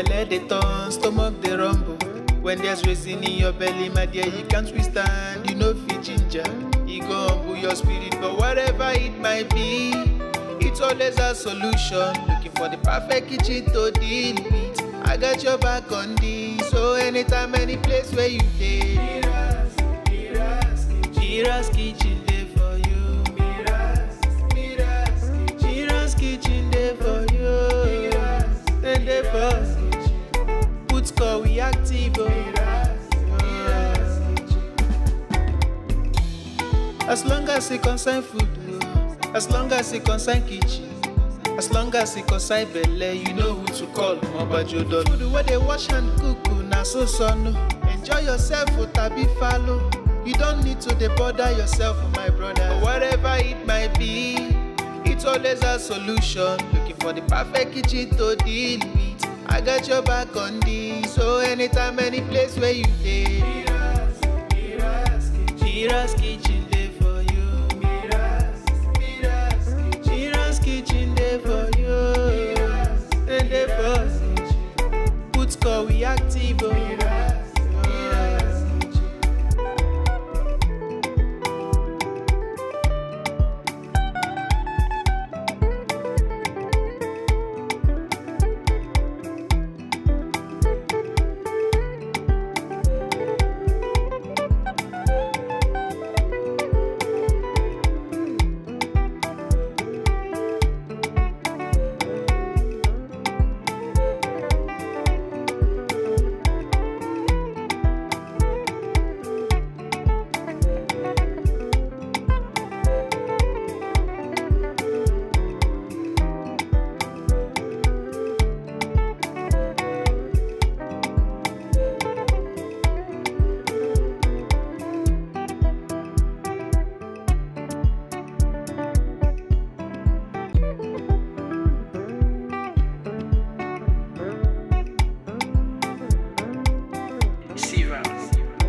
Belle dey turn, stomach dey rumble. When there's reason in your belly, my dear, you can't withstand. You know fit ginger, e go humble your spirit. But whatever it might be, it's always a solution. Looking for the perfect kitchen to deal with. I got your back on this, so anytime, any place where you dey. Mira's kitchen dey for you. Mira's kitchen dey for you. And dey for put score we active. As long as it concern food, as long as it concern kitchen, as long as it concern belle, you know who to call. Mobajodo food where they wash and cook, na so son. Enjoy yourself, tabi follow. You don't need to bother yourself, my brother. But whatever it might be, it's always a solution. Looking for the perfect kitchen to deal with. I got your back on this, so anytime, any place where you dey. Mira's kitchen dey for you. Mira's kitchen dey for you. And dey for put score we active.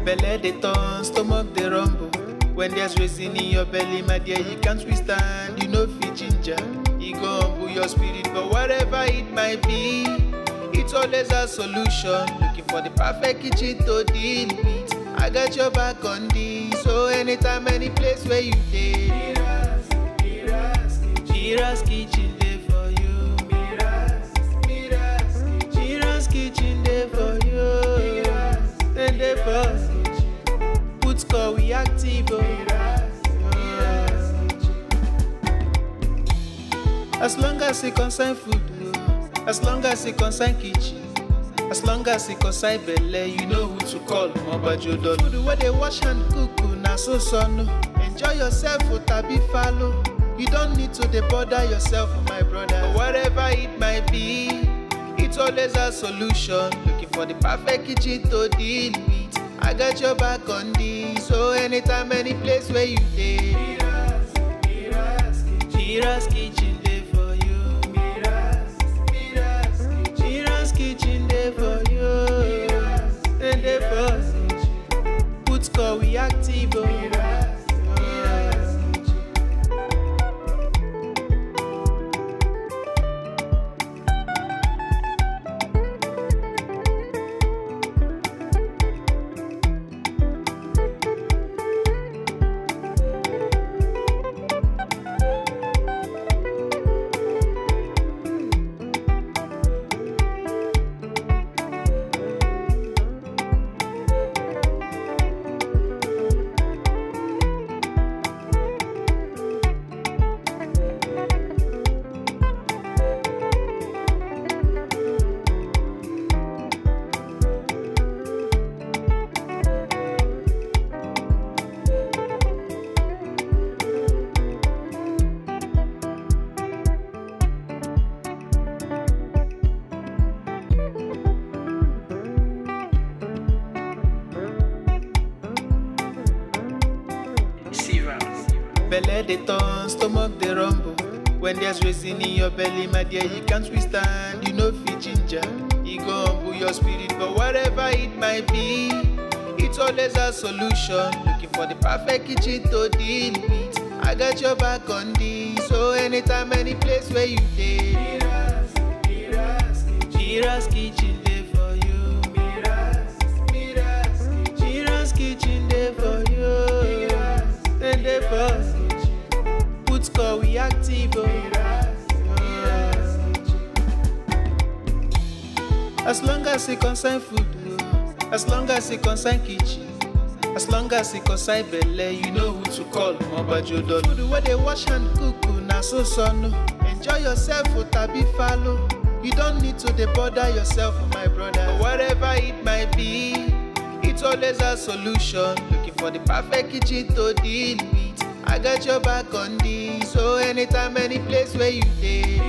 Belle dey turn, stomach dey rumble. When there's reason in your belly, my dear, you can't withstand. You know fit ginger, e go humble your spirit. But whatever it might be, it's always a solution. Looking for the perfect kitchen to deal with. I got your back on this, so anytime, any place where you dey. Mira's kitchen dey for you. Mira's kitchen dey for you. And dey for put score we active. As long as it concern food, as long as it concern kitchen, as long as it concern belle, you know who to call. Mobajodo food where they wash and cook, na so son. Enjoy yourself, tabi follow. You don't need to bother yourself, my brother. But whatever it might be, it's always a solution. Looking for the perfect kitchen to deal with. I got your back on this, so anytime, any place where you dey. Mira's kitchen dey for you. Mira's kitchen dey for you. And dey for put score we active. Belle dey turn, stomach dey rumble. When there's reason in your belly, my dear, you can't withstand. You know fit ginger, e go humble your spirit. But whatever it might be, it's always a solution. Looking for the perfect kitchen to deal with. I got your back on this, so anytime, any place where you dey. MIRA'S kitchen dey for you. MIRA'S kitchen dey for you. Then dey for put call we active oh. As long as it concern food, as long as it concern kitchen, as long as it concern belle, you know who to call. Mobajodo. Food where they wash and cook, na so son. Enjoy yourself, tabi follow. You don't need to dey bother yourself, my brother. But whatever it might be, it's always a solution. Looking for the perfect kitchen to deal with. I got your back on this. So anytime, any place where you dey,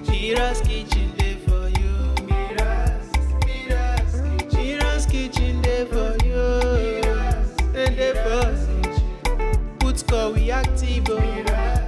MIRA'S kitchen dey for you. MIRA'S kitchen dey for you. And dey for put call we active oh.